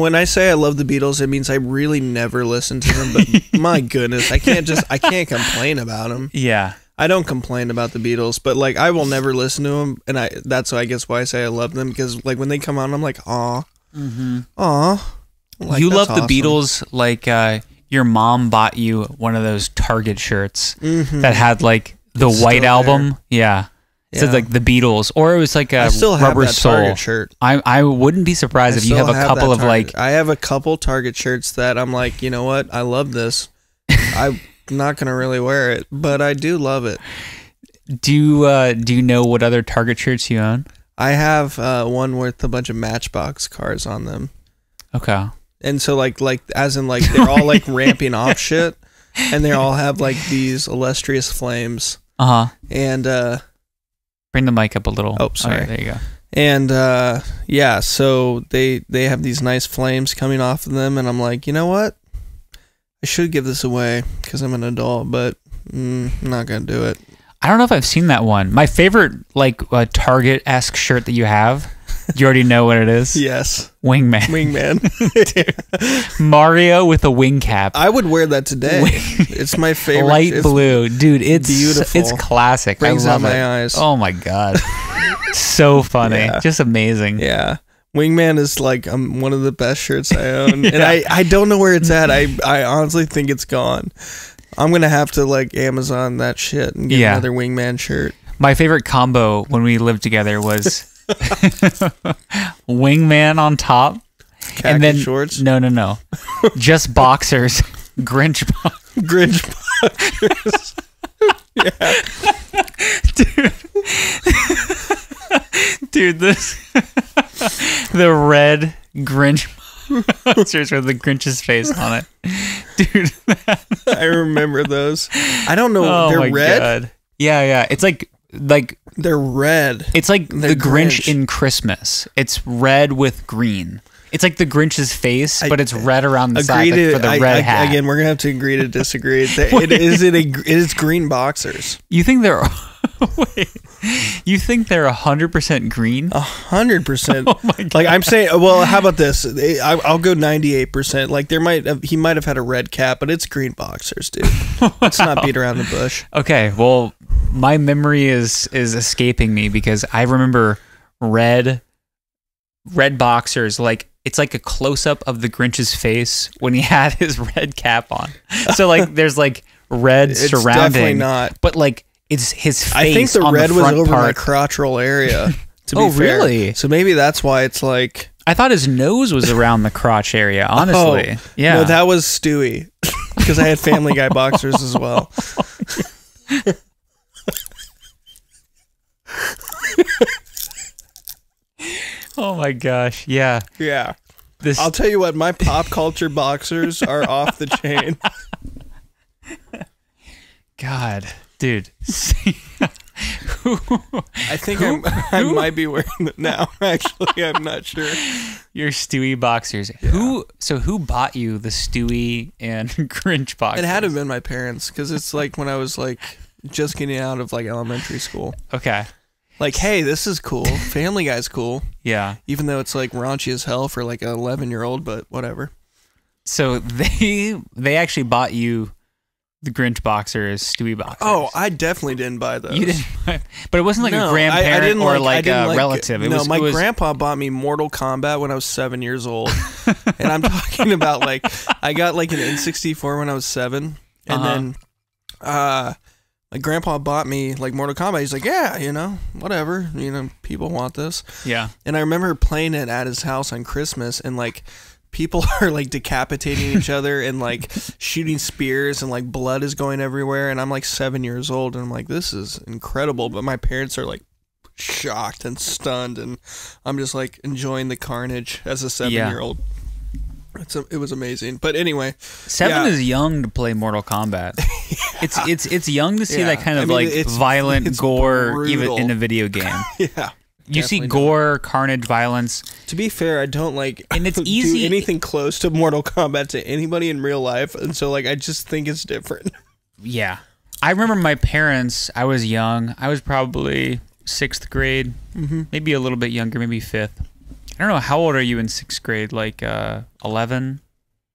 when I say I love the Beatles, it means I really never listen to them. But my goodness, I can't complain about them. Yeah. I don't complain about the Beatles, but like I will never listen to them, and that's I guess why I say I love them, because like when they come on, I'm like, aw, aw. Like, you love awesome. the Beatles, like your mom bought you one of those Target shirts that had like the White Album. There. Yeah. It said like the Beatles, or it was like a Rubber Soul Target shirt. I wouldn't be surprised if you have a couple of like. I have a couple Target shirts that I'm like, you know what? I love this. I'm not gonna really wear it, but I do love it. Do you know what other Target shirts you own? I have one with a bunch of Matchbox cars on them. Okay. And so like as in like they're all like ramping off shit, and they all have like these illustrious flames. And bring the mic up a little. Oh, sorry. Okay, there you go. And yeah, so they have these nice flames coming off of them, and I'm like, you know what? I should give this away because I'm an adult, but I'm not gonna do it. I don't know if I've seen that one. My favorite like Target-esque shirt that you have. Do you already know what it is? Yes. Wingman. Mario with a wing cap. I would wear that today. It's my favorite. Light blue. Dude, it's beautiful. It's classic. Brings I love out it. my eyes. Oh my God. So funny. Yeah. Just amazing. Yeah. Wingman is like one of the best shirts I own. And I don't know where it's at. I honestly think it's gone. I'm going to have to like Amazon that shit and get another Wingman shirt. My favorite combo when we lived together was Wingman on top, Khaki and then shorts. No, just boxers. Grinch boxers. Yeah, dude, this the red Grinch boxers with the Grinch's face on it, dude. I remember those. I don't know. Oh, they're red. God. Yeah. It's like they're red. It's like the Grinch in Christmas. It's red with green. It's like the Grinch's face, but it's red around the side for the red hat. Again, we're gonna have to agree to disagree. It is green boxers. You think they're? Wait, you think they're 100% green? 100%. Oh my God. Like I'm saying, well, how about this? I'll go 98%. Like he might have had a red cap, but it's green boxers, dude. Let's not beat around the bush. Okay, well, my memory is escaping me because I remember red boxers. Like it's like a close up of the Grinch's face when he had his red cap on. So like there's like red it's surrounding, definitely not. But like it's his face. I think the on red the was front over part. my crotchal area. To be fair. Really? So maybe that's why it's like. I thought his nose was around the crotch area. Honestly, yeah. No, that was Stewie, because I had Family Guy boxers as well. Oh my gosh! Yeah. Yeah. I'll tell you what, my pop culture boxers are off the chain. God, dude. I think I might be wearing them now. Actually, I'm not sure. Your Stewie boxers. Yeah. Who bought you the Stewie and Grinch boxers? It had to have been my parents, because it's like when I was like just getting out of like elementary school. Okay. Like, hey, this is cool. Family Guy's cool. Yeah. Even though it's like raunchy as hell for like an 11-year-old, but whatever. So they actually bought you the Grinch boxers, Stewie boxers. Oh, I definitely didn't buy those. You didn't buy, but it wasn't like a grandparent or like a relative. My grandpa bought me Mortal Kombat when I was 7 years old. And I'm talking about like, I got like an N64 when I was 7. And then my grandpa bought me like Mortal Kombat. He's like, yeah, whatever. People want this. Yeah. And I remember playing it at his house on Christmas, and like, people are like decapitating each other and like shooting spears, and like blood is going everywhere, and I'm like 7 years old, and I'm like, this is incredible. But my parents are like shocked and stunned, and I'm just like enjoying the carnage as a 7-year-old. It was amazing. But anyway, 7 is young to play Mortal Kombat. It's young to see that kind of violent gore brutal. Even in a video game. Yeah. You see gore, carnage, violence. To be fair, I don't like and it's easy. do anything close to Mortal Kombat to anybody in real life, and so like I just think it's different. Yeah. I remember my parents, I was young. I was probably 6th grade, maybe a little bit younger, maybe 5th. I don't know, how old are you in 6th grade? Like 11?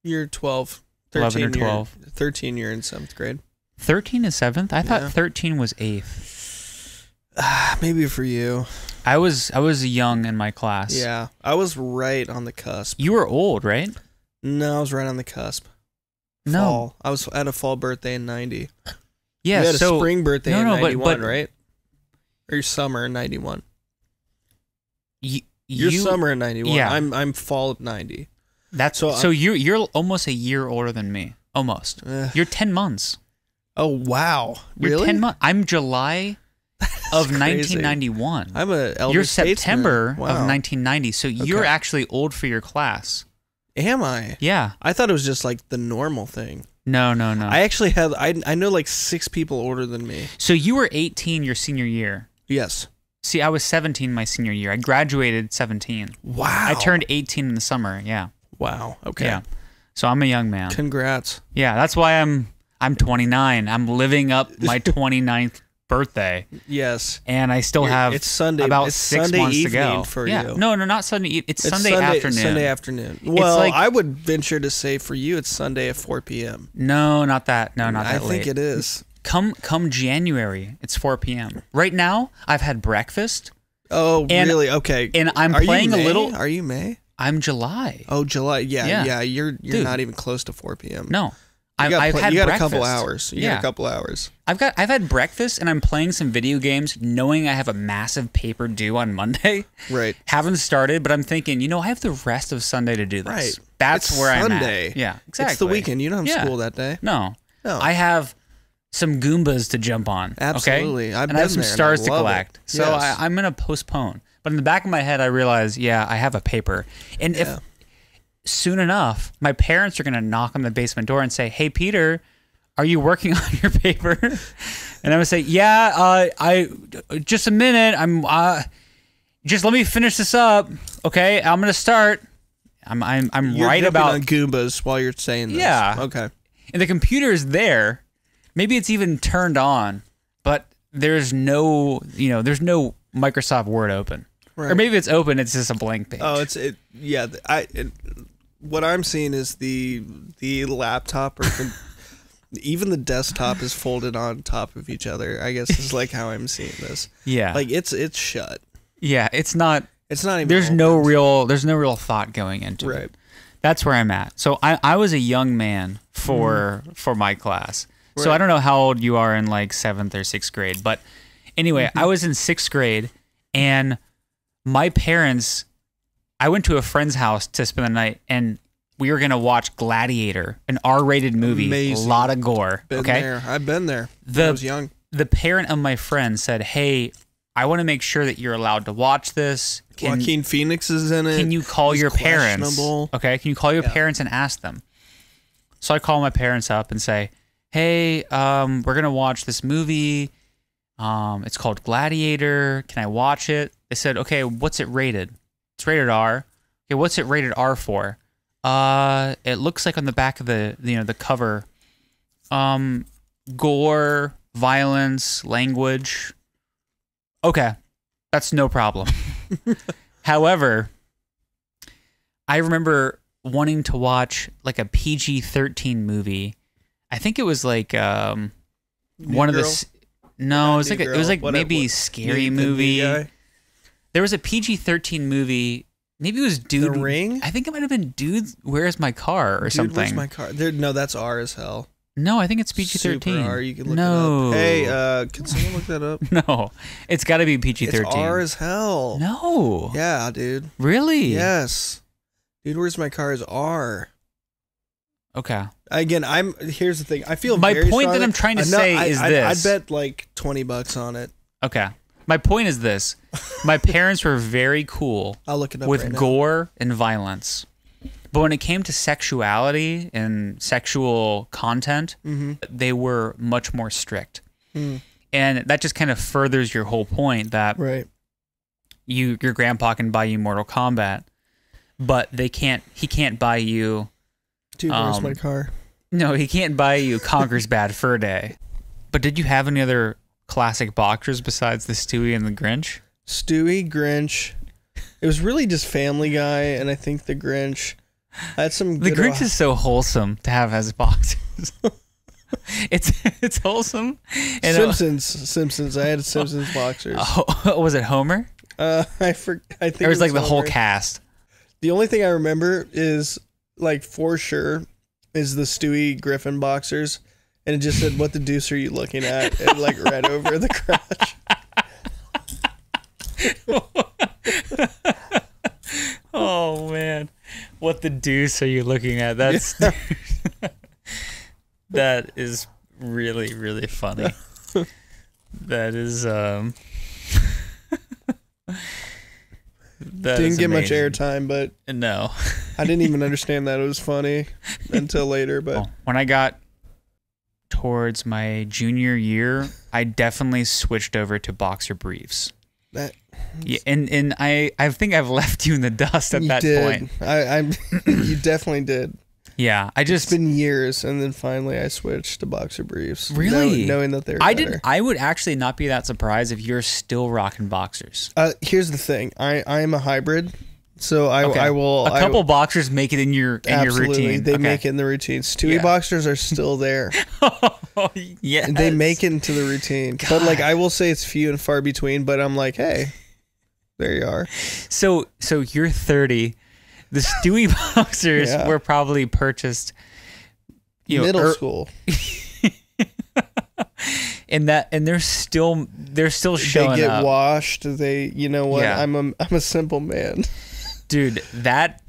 You're 12. 11 or 12. 13, you're in 7th grade. 13 is 7th? I thought 13 was 8th. Maybe for you. I was young in my class. Yeah, I was right on the cusp. You were old, right? No, I was right on the cusp. No. Fall. I was at a fall birthday in 90. Yeah, you had so a spring birthday in 91, but right? Or your summer in 91. Your Your summer in 91. Yeah. I'm fall of 90. That's so you're almost a year older than me. Almost. You're 10 months. Oh wow. You're Really? 10 months. I'm July of crazy. 1991. I'm a elder You're statesman. September Wow. of 1990. So you're actually old for your class. Am I? Yeah. I thought it was just like the normal thing. No. I actually had I know like 6 people older than me. So you were 18 your senior year. Yes. See, I was 17 my senior year. I graduated 17. Wow. I turned 18 in the summer. Yeah. Wow. Okay. Yeah. So I'm a young man. Congrats. Yeah, that's why I'm 29. I'm living up my 29th birthday. Yes. And I still have it's Sunday, about it's 6 Sunday months to evening go. for yeah. you. No, not Sunday. It's Sunday afternoon. Sunday afternoon. Well, like, I would venture to say for you it's Sunday at 4 p.m. No, not that. No, not that I late. think it is. Come January, it's 4 p.m. Right now, I've had breakfast. Oh, really? Okay. And I'm Are playing you May? a little. Are you May? I'm July. Oh, July. Yeah. Yeah. You're Dude. not even close to 4 p.m. No. You got, I've had you got breakfast. a couple hours. You got a couple hours. I've had breakfast and I'm playing some video games knowing I have a massive paper due on Monday. Right. Haven't started, but I'm thinking, I have the rest of Sunday to do this. Right. That's it's where Sunday. I'm at. Yeah, exactly. It's the weekend. You don't have school that day. No. No. I have some Goombas to jump on. Absolutely. Okay? I've and I have been some there, and I stars to love collect. it. So Yes. I'm going to postpone. But in the back of my head, I realize, I have a paper. And if soon enough, my parents are going to knock on the basement door and say, "Hey, Peter, are you working on your paper?" And I'm going to say, I just a minute. I'm just let me finish this up. Okay, I'm going to start. I'm You're right jumping about on Goombas while you're saying this. Yeah. Okay. And the computer is there. Maybe it's even turned on, but there's no, there's no Microsoft Word open. Right. Or maybe it's open, it's just a blank page. Oh, what I'm seeing is the laptop or even the desktop is folded on top of each other. I guess is like how I'm seeing this. Yeah. Like it's shut. Yeah, it's not even. There's opened. no real thought going into it. That's where I'm at. So I was a young man for my class. Right. So I don't know how old you are in like 7th or 6th grade, but anyway, I was in 6th grade and my parents, I went to a friend's house to spend the night and we were going to watch Gladiator, an R-rated movie, Amazing. a lot of gore. Been okay. there. I've been there. When I was young. The parent of my friend said, "Hey, I want to make sure that you're allowed to watch this. Joaquin Phoenix is in it. Can you call He's your parents? questionable. Okay, can you call your parents and ask them?" So I call my parents up and say, "Hey, we're gonna watch this movie. It's called Gladiator. Can I watch it?" They said, "Okay, what's it rated?" "It's rated R." "Okay, what's it rated R for?" It looks like on the back of the cover, gore, violence, language. Okay, that's no problem. However, I remember wanting to watch like a PG-13 movie. I think it was like one of the. No, it was like maybe scary movie. There was a PG-13 movie. Maybe it was Dude. The Ring? I think it might have been Dude, Where's My Car or Dude, something. Where's My Car? No, that's R as hell. No, I think it's PG-13. Super R. You can look no. it up. Hey, can someone look that up? No, it's got to be PG-13. It's R as hell. No. Yeah, dude. Really? Yes. Dude, Where's My Car is R. Okay. Again, here's the thing. I feel my very point that strongly- I'm trying to say is this. I'd bet like $20 on it. Okay. My point is this. My parents were very cool I'll look it up with right now. gore and violence. But when it came to sexuality and sexual content, they were much more strict. And that just kind of furthers your whole point that Right. your grandpa can buy you Mortal Kombat, but he can't buy you Dude, Where's My Car? No, he can't buy you Conker's Bad Fur Day. But did you have any other classic boxers besides the Stewie and the Grinch? Stewie, Grinch, It was really just Family Guy, and I think The Grinch. I had some. The Grinch is so wholesome to have as boxers. it's wholesome. And Simpsons. I had Simpsons boxers. Was it Homer? I think it was like the Homer. whole cast. The only thing I remember is like for sure is the Stewie Griffin boxers, and it just said, "What the deuce are you looking at?" and like right over the crotch. Oh man, what the deuce are you looking at? That's that is really, really funny. That is that didn't get much airtime, but no, I didn't even understand that it was funny until later. But when I got towards my junior year, I definitely switched over to boxer briefs. Yeah, and I think I've left you in the dust at that point. You definitely did. Yeah, it's been years, and then finally I switched to boxer briefs. Really, knowing that they're better. I would actually not be that surprised if you're still rocking boxers. Here's the thing: I am a hybrid, so I will. A couple boxers make it in your routine. They make it in the routine. Stewie boxers are still there. Oh, yes. They make it into the routine, God. But like I will say, it's few and far between. But I'm like, hey, there you are. So you're 30. The Stewie boxers were probably purchased, middle school, and they're still showing up. They get washed. You know what? Yeah. I'm a simple man, dude. That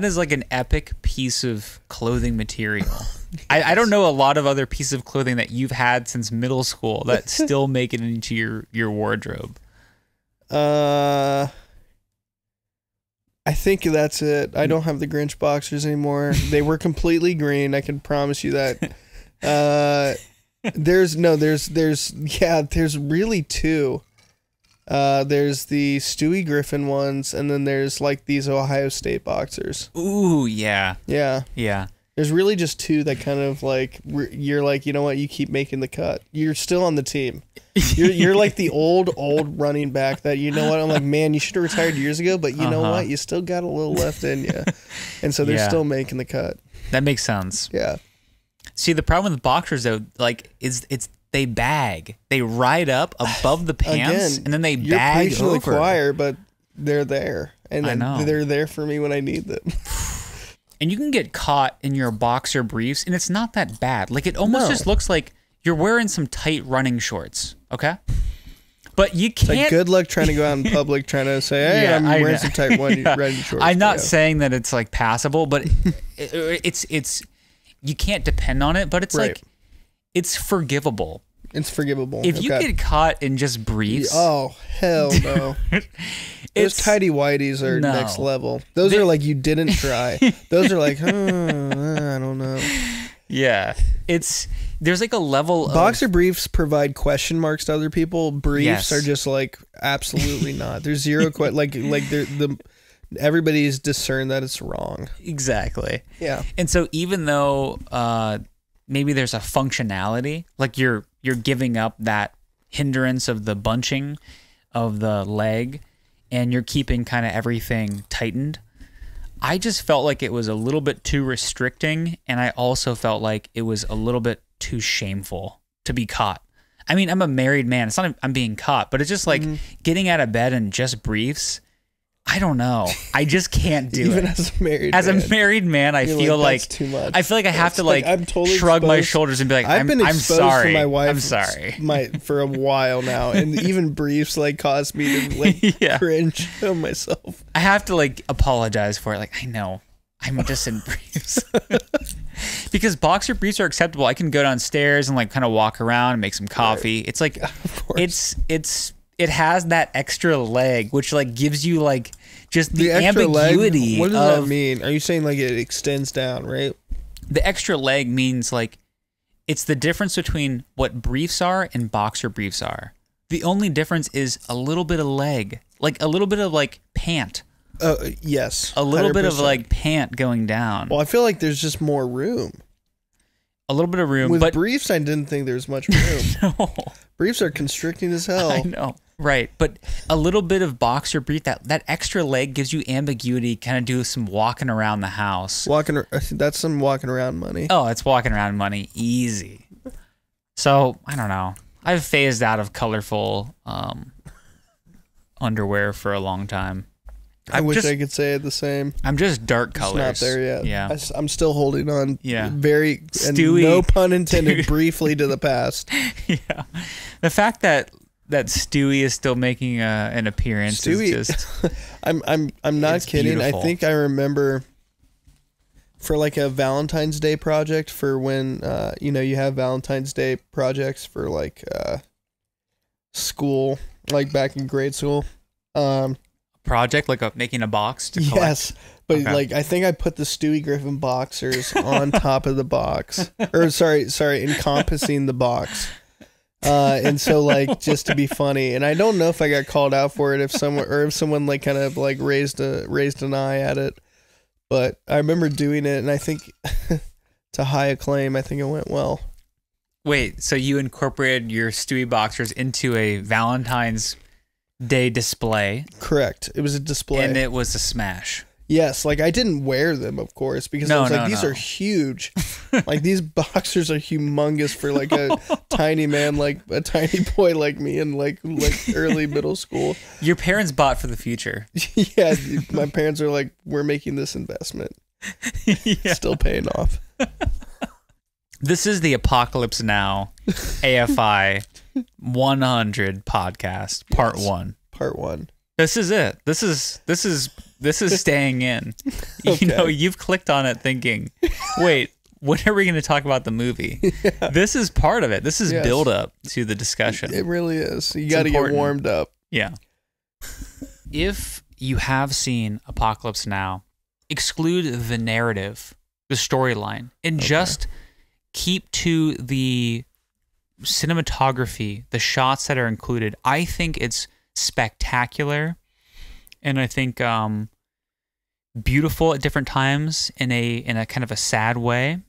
is like an epic piece of clothing material. Yes. I don't know a lot of other pieces of clothing that you've had since middle school that still make it into your wardrobe. I think that's it. I don't have the Grinch boxers anymore. They were completely green. I can promise you that. There's really two. There's the Stewie Griffin ones, and then there's like these Ohio State boxers. Ooh, yeah. Yeah. Yeah. There's really just two that kind of like, you're like, you know what, you keep making the cut. You're still on the team. You're like the old running back that, you know what, I'm like, man, you should have retired years ago, but you know what, you still got a little left in you. And so they're still making the cut. That makes sense. Yeah. See, the problem with boxers though, like, is they bag. They ride up above the pants, and then they bag over. You're preaching to the choir, but they're there. And I know. They're there for me when I need them. And you can get caught in your boxer briefs, and it's not that bad. Like, it almost just looks like you're wearing some tight running shorts, okay? But you can't... It's like, good luck trying to go out in public trying to say, hey, I'm wearing some tight running shorts. I'm not saying that it's, like, passable, but it's... You can't depend on it, but it's like... It's forgivable. It's forgivable. If you get caught in just briefs... Oh, hell no. Those tidy whities are next level. Those are like, you didn't try. Those are like, I don't know. Yeah. There's like a level of... Boxer briefs provide question marks to other people. Briefs are just like, absolutely not. There's zero... everybody's discerned that it's wrong. Exactly. Yeah. And so even though maybe there's a functionality, like you're giving up that hindrance of the bunching of the leg, and you're keeping kind of everything tightened, I just felt like it was a little bit too restricting, and I also felt like it was a little bit too shameful to be caught. I mean, I'm a married man. It's not I'm being caught, but it's just like getting out of bed in just briefs. I don't know. I just can't do Even it. As a married man, I feel like that's too much. I feel like I have to like I'm totally shrug my exposed. shoulders and be like, I've been exposed I'm sorry. to my wife. I'm sorry. For a while now, and even briefs like caused me to like cringe on myself. I have to like apologize for it. Like, I know I'm just in briefs because boxer briefs are acceptable. I can go downstairs and like kind of walk around and make some coffee. It's like it has that extra leg, which like gives you like just the ambiguity. Leg, what does that mean? Are you saying like it extends down, right? The extra leg means like it's the difference between what briefs are and boxer briefs are. The only difference is a little bit of leg, like a little bit of like pant. Yes. A little 100%. bit of like pant going down. Well, I feel like there's just more room. A little bit of room. With but briefs, I didn't think there was much room. No. Briefs are constricting as hell. I know. Right, but a little bit of boxer brief, that extra leg gives you ambiguity, kind of do some walking around the house. That's some walking around money. Oh, it's walking around money, easy. So, I don't know. I've phased out of colorful underwear for a long time. I wish I could say it the same. I'm just dark colors. It's not there yet. Yeah. I'm still holding on very, Stewie, and no pun intended, briefly to the past. Yeah. The fact that Stewie is still making an appearance is just... I'm not kidding. Beautiful. I think I remember for like a Valentine's Day project for when, you have Valentine's Day projects for like school, like back in grade school. Project like making a box to collect? Yes, but like I think I put the Stewie Griffin boxers on top of the box, or sorry, encompassing the box, and so like just to be funny, and I don't know if I got called out for it if someone like kind of like raised an eye at it, but I remember doing it, and I think to high acclaim, I think it went well. Wait, so you incorporated your Stewie boxers into a Valentine's Day display? Correct. It was a display, and it was a smash. Yes, like I didn't wear them, of course, because I was like, these are huge. Like these boxers are humongous for like a tiny man, like a tiny boy like me in like early middle school. Your parents bought for the future. Yeah, my parents are like, we're making this investment. Yeah. Still paying off. This is the Apocalypse Now AFI 100 podcast, part 1. Part 1. This is it. This is staying in. Okay. You've clicked on it thinking, wait, when are we going to talk about the movie? Yeah. This is part of it. This is build up to the discussion. It really is. You got to get warmed up. Yeah. If you have seen Apocalypse Now, exclude the narrative, the storyline, and just keep to the cinematography, the shots that are included. I think it's spectacular, and I think beautiful at different times in a kind of a sad way,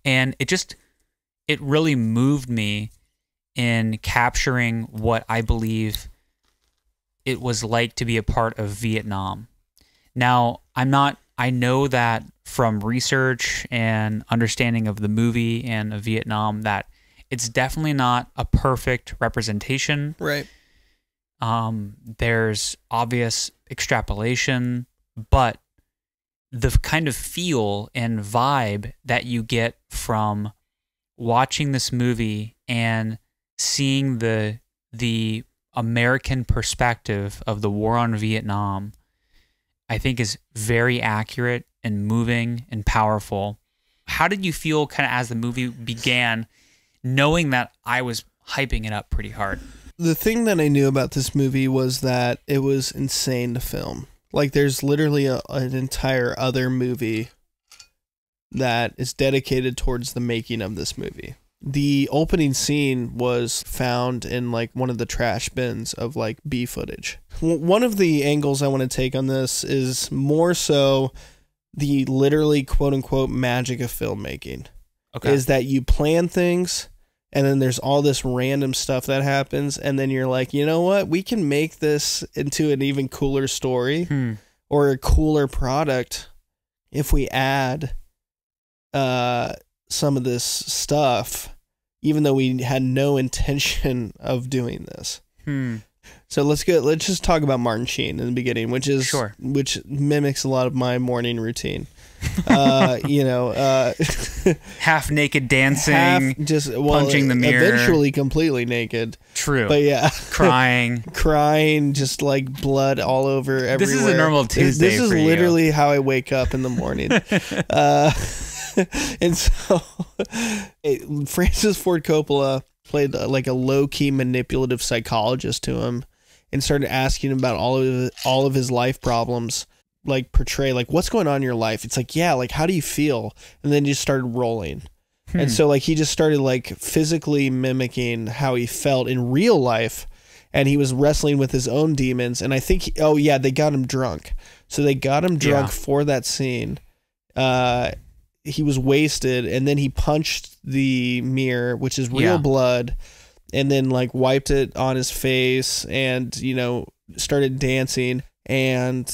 and it really moved me in capturing what I believe it was like to be a part of Vietnam. Now, I know that from research and understanding of the movie and of Vietnam that it's definitely not a perfect representation. Right. There's obvious extrapolation, but the kind of feel and vibe that you get from watching this movie and seeing the American perspective of the war on Vietnam, I think is very accurate and moving and powerful. How did you feel kind of as the movie began, knowing that I was hyping it up pretty hard? The thing that I knew about this movie was that it was insane to film. Like there's literally an entire other movie that is dedicated towards the making of this movie. The opening scene was found in like one of the trash bins of like B footage. One of the angles I want to take on this is more so the literally quote unquote magic of filmmaking. Okay. Is that you plan things and then there's all this random stuff that happens and then you're like, you know what? We can make this into an even cooler story or a cooler product if we add some of this stuff, even though we had no intention of doing this. So let's just talk about Martin Sheen in the beginning, which which mimics a lot of my morning routine. Half naked dancing, punching the mirror, eventually completely naked. True. But yeah, crying, just like blood all over everywhere. This is a normal Tuesday. This is literally how I wake up in the morning. And so Francis Ford Coppola played like a low-key manipulative psychologist to him and started asking him about all of his life problems, like portray like what's going on in your life. It's like, yeah, like how do you feel? And then just started rolling. And so like he just started like physically mimicking how he felt in real life, and he was wrestling with his own demons. And I think they got him drunk. So they got him drunk for that scene. He was wasted, and then he punched the mirror, which is real blood, and then like wiped it on his face and, started dancing. And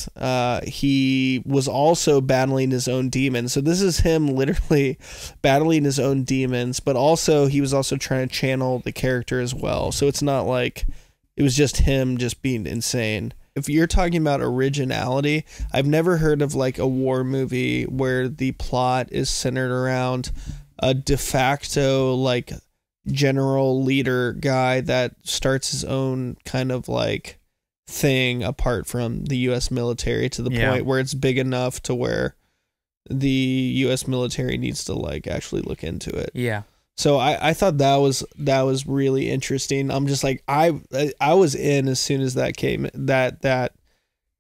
he was also battling his own demons. So this is him literally battling his own demons, but also he was also trying to channel the character as well. So it's not like it was just him just being insane. If you're talking about originality, I've never heard of like a war movie where the plot is centered around a de facto like general leader guy that starts his own kind of like thing apart from the U.S. military to the point where it's big enough to where the U.S. military needs to like actually look into it. Yeah. So I thought that was really interesting. I'm just like I was in as soon as that came, that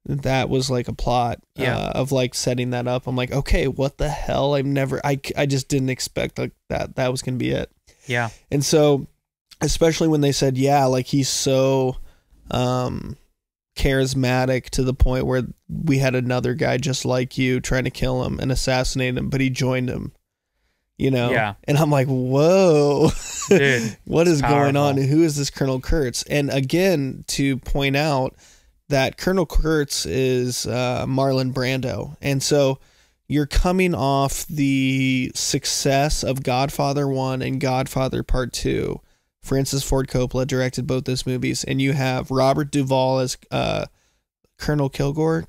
was like a plot of like setting that up. I'm like, okay, what the hell? I just didn't expect like that was gonna be it. Yeah. And so especially when they said like he's so charismatic to the point where we had another guy just like you trying to kill him and assassinate him, but he joined him. Yeah. And I'm like, whoa, dude, what is going on? Who is this Colonel Kurtz? And again, to point out that Colonel Kurtz is Marlon Brando. And so you're coming off the success of Godfather 1 and Godfather Part 2. Francis Ford Coppola directed both those movies, and you have Robert Duvall as Colonel Kilgore.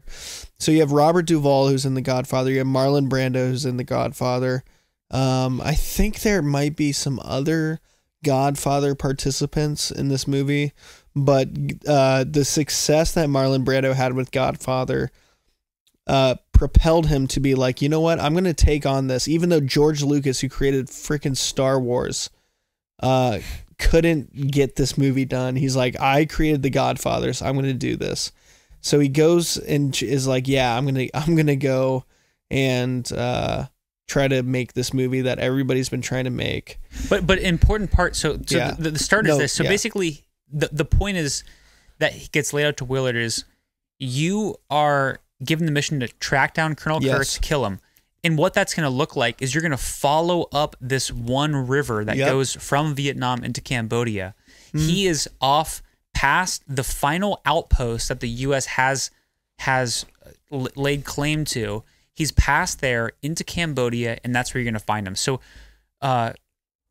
So you have Robert Duvall, who's in The Godfather. You have Marlon Brando, who's in The Godfather. I think there might be some other Godfather participants in this movie, but the success that Marlon Brando had with Godfather propelled him to be like, you know what, I'm going to take on this, even though George Lucas, who created freaking Star Wars, couldn't get this movie done. He's like, I created The Godfathers, I'm going to do this. So he goes and is like, yeah, I'm going to go and try to make this movie that everybody's been trying to make. But important part, so the start is this. So basically the point is that he gets laid out to Willard is you are given the mission to track down Colonel Kurtz, kill him. And what that's going to look like is you're going to follow up this one river that goes from Vietnam into Cambodia. He is off past the final outpost that the U.S. has laid claim to. He's past there into Cambodia, and that's where you're going to find him. So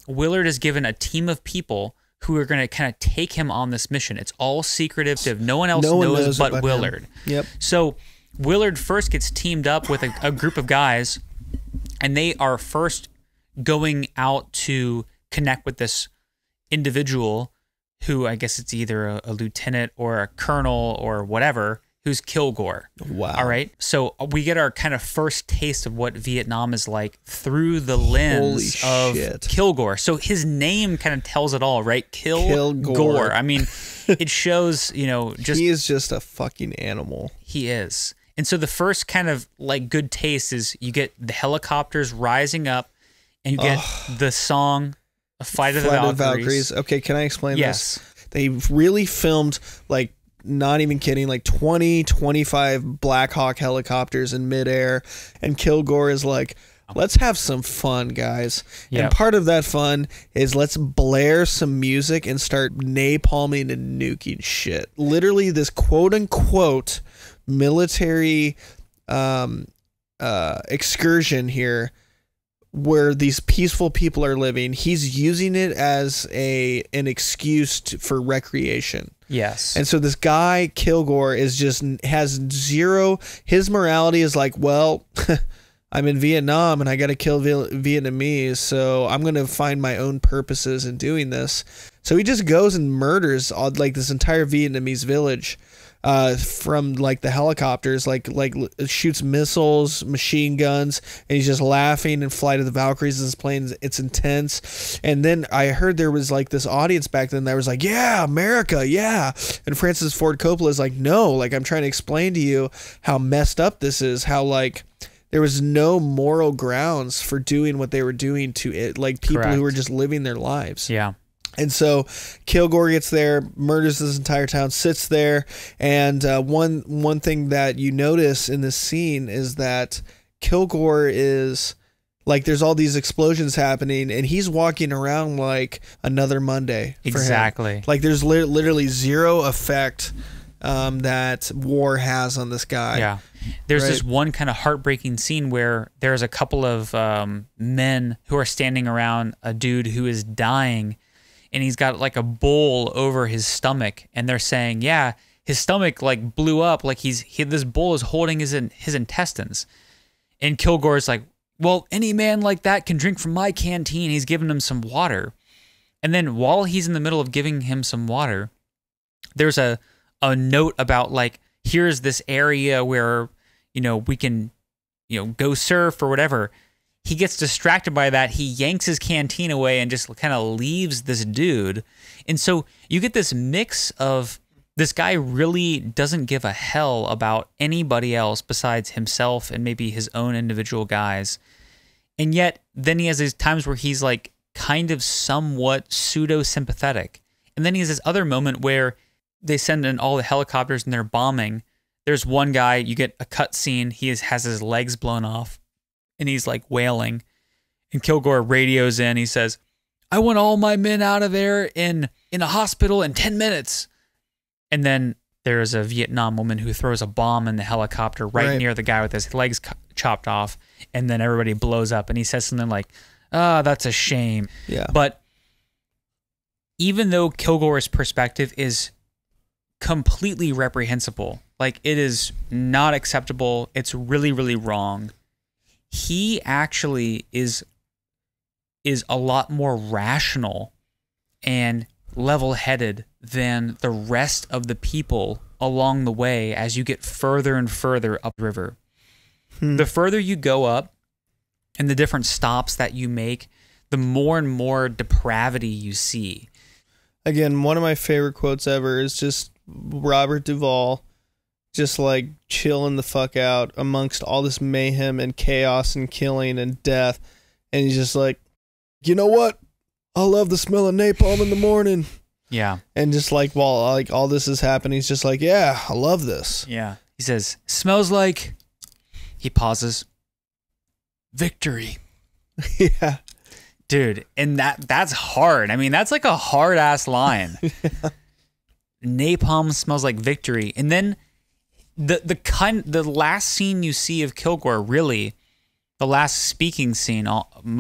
Willard is given a team of people who are going to kind of take him on this mission. It's all secretive. No one else knows but Willard. Him. Yep. So Willard first gets teamed up with a group of guys, and they are first going out to connect with this individual who I guess it's either a lieutenant or a colonel or whatever, who's Kilgore. Wow. All right. So we get our kind of first taste of what Vietnam is like through the lens of Kilgore. So his name kind of tells it all, right? Kilgore. I mean, it shows, just... He is just a fucking animal. He is. And so the first kind of like good taste is you get the helicopters rising up and you get the song Flight of the Valkyries. Okay, can I explain this? They really filmed like, not even kidding, like 25 Black Hawk helicopters in midair, and Kilgore is like, let's have some fun, guys. Yep. And part of that fun is let's blare some music and start napalming and nuking shit. Literally this quote-unquote military excursion here where these peaceful people are living, he's using it as an excuse for recreation. Yes. And so this guy Kilgore has zero, his morality is like, well, I'm in Vietnam and I got to kill Vietnamese, so I'm going to find my own purposes in doing this. So he just goes and murders like this entire Vietnamese village from like the helicopters, like shoots missiles, machine guns, and he's just laughing. And Flight of the Valkyries is playing. It's intense. And then I heard there was like this audience back then that was like, yeah, America, yeah. And Francis Ford Coppola is like, no, like I'm trying to explain to you how messed up this is, how like there was no moral grounds for doing what they were doing to it, like people who were just living their lives. Yeah. And so Kilgore gets there, murders this entire town, sits there, and one thing that you notice in this scene is that Kilgore is Like there's all these explosions happening, and he's walking around like another Monday. Exactly. Like there's literally zero effect that war has on this guy. Yeah. There's this one kind of heartbreaking scene where there's a couple of men who are standing around a dude who is dying, and he's got like a bowl over his stomach, and they're saying, yeah, his stomach like blew up, like this bowl is holding his intestines. And Kilgore's like, well, any man like that can drink from my canteen. He's giving him some water. And then while he's in the middle of giving him some water, there's a note about like, here's this area where, we can, go surf or whatever. He gets distracted by that. He yanks his canteen away and just kind of leaves this dude. And so you get this mix of this guy really doesn't give a hell about anybody else besides himself and maybe his own individual guys. And yet then he has these times where he's like kind of somewhat pseudo-sympathetic. And then he has this other moment where they send in all the helicopters and they're bombing. There's one guy, you get a cut scene, has his legs blown off and he's like wailing. And Kilgore radios in, he says, I want all my men out of there in a hospital in 10 minutes. And then there's a Vietnam woman who throws a bomb in the helicopter right near the guy with his legs chopped off. And then everybody blows up. And he says something like, that's a shame. Yeah. But even though Kilgore's perspective is completely reprehensible, like it is not acceptable, it's really, really wrong, he actually is a lot more rational and level-headed than the rest of the people along the way as you get further and further upriver. The further you go up and the different stops that you make, the more and more depravity you see. Again, one of my favorite quotes ever is just Robert Duvall just like chilling the fuck out amongst all this mayhem and chaos and killing and death. And he's just like, you know what? I love the smell of napalm in the morning. Yeah. And just like while like all this is happening, he's just like, yeah, I love this. Yeah. He says, smells like, he pauses, victory. Yeah. Dude, and that's hard. I mean, that's like a hard ass line. Yeah. Napalm smells like victory. And then the last scene you see of Kilgore, really, the last speaking scene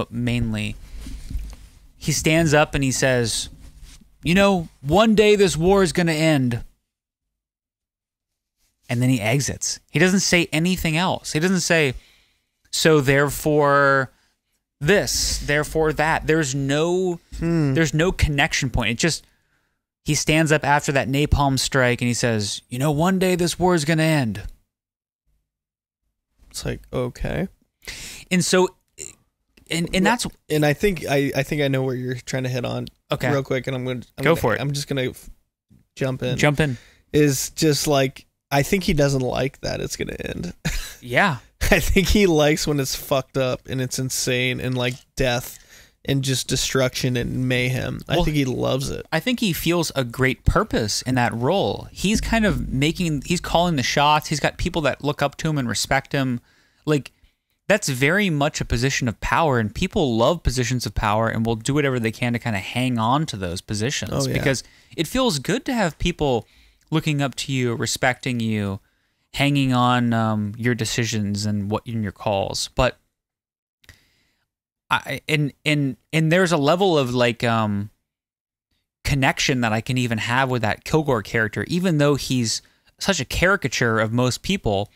mainly, he stands up and he says, one day this war is going to end. And then he exits. He doesn't say anything else. He doesn't say, so therefore this, therefore that. There's no connection point. It just, he stands up after that napalm strike and he says, one day this war is going to end. It's like, okay. And so, and that's, and I think I know where you're trying to hit on. Okay. Real quick, and Go for it. I'm just gonna jump in. Jump in. Is just like, I think he doesn't like that it's gonna end. Yeah. I think he likes when it's fucked up and it's insane and like death and just destruction and mayhem. I think he loves it. I think he feels a great purpose in that role. He's kind of he's calling the shots. He's got people that look up to him and respect him. Like, that's very much a position of power, and people love positions of power and will do whatever they can to kind of hang on to those positions because it feels good to have people looking up to you, respecting you, hanging on your decisions and what in your calls. But and there's a level of like connection that I can even have with that Kilgore character, even though he's such a caricature of most people.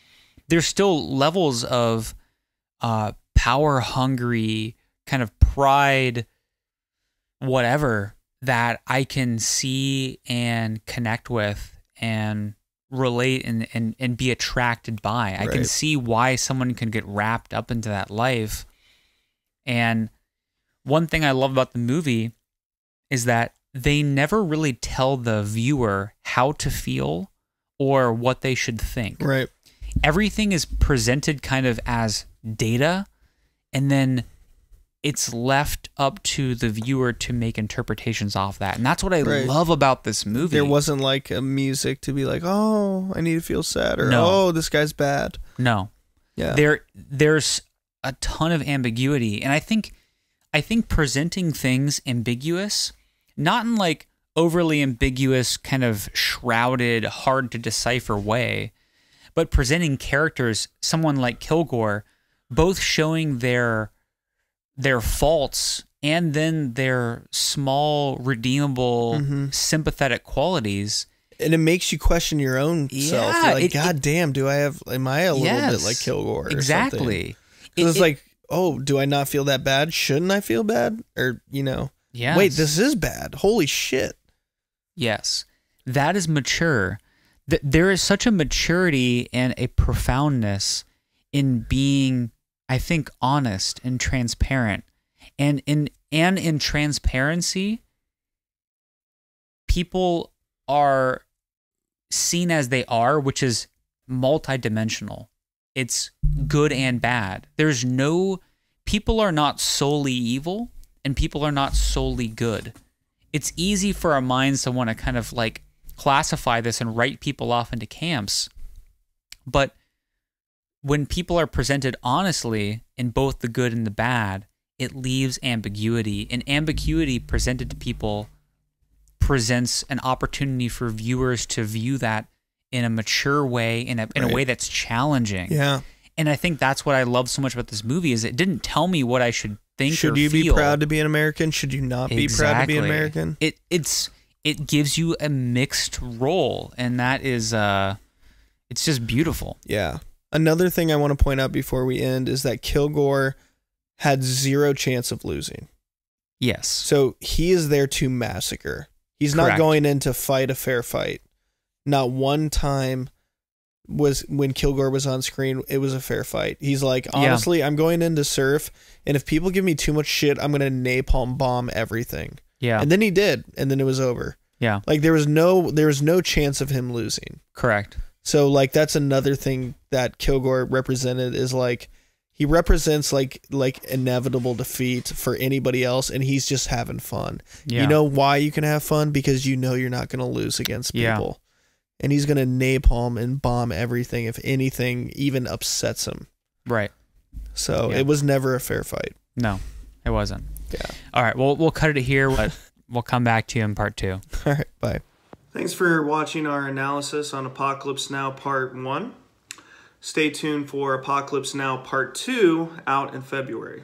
There's still levels of power hungry, kind of pride, whatever, that I can see and connect with and relate and be attracted by. I can see why someone can get wrapped up into that life. And one thing I love about the movie is that they never really tell the viewer how to feel or what they should think. Right. Everything is presented kind of as data, and then it's left up to the viewer to make interpretations off that. And that's what I love about this movie. There wasn't like a music to be like, oh, I need to feel sad, or oh, this guy's bad. No. Yeah. There's a ton of ambiguity. And I think presenting things ambiguous, not in like overly ambiguous, kind of shrouded, hard to decipher way, but presenting characters, someone like Kilgore, both showing their faults and then their small, redeemable, sympathetic qualities. And it makes you question your own self. You're like, God damn, am I a little bit like Kilgore or exactly. Because it's like, oh, do I not feel that bad? Shouldn't I feel bad? Or, wait, this is bad. Holy shit. Yes. That is mature. There is such a maturity and a profoundness in being, I think, honest and transparent. And in transparency, people are seen as they are, which is multidimensional. It's good and bad. People are not solely evil and people are not solely good. It's easy for our minds to want to kind of like classify this and write people off into camps. But when people are presented honestly in both the good and the bad, it leaves ambiguity. And ambiguity presented to people presents an opportunity for viewers to view that in a mature way, in a way that's challenging. Yeah. And I think that's what I love so much about this movie is it didn't tell me what I should think or feel. Should you be proud to be an American? Should you not be proud to be an American? It gives you a mixed role, and that is it's just beautiful. Yeah. Another thing I want to point out before we end is that Kilgore had zero chance of losing. Yes. So he is there to massacre. He's not going in to fight a fair fight. Not one time was when Kilgore was on screen, it was a fair fight. He's like, honestly, I'm going in to surf, and if people give me too much shit, I'm going to napalm bomb everything. Yeah. And then he did, and then it was over. Yeah. Like there was no chance of him losing. Correct. So like that's another thing that Kilgore represented is like he represents like inevitable defeat for anybody else, and he's just having fun. Yeah. You know why you can have fun? Because you know you're not going to lose against people. And he's going to napalm and bomb everything if anything even upsets him. Right. So it was never a fair fight. No, it wasn't. Yeah. All right. Well, we'll cut it here, but we'll come back to you in part 2. All right. Bye. Thanks for watching our analysis on Apocalypse Now Part 1. Stay tuned for Apocalypse Now Part 2 out in February.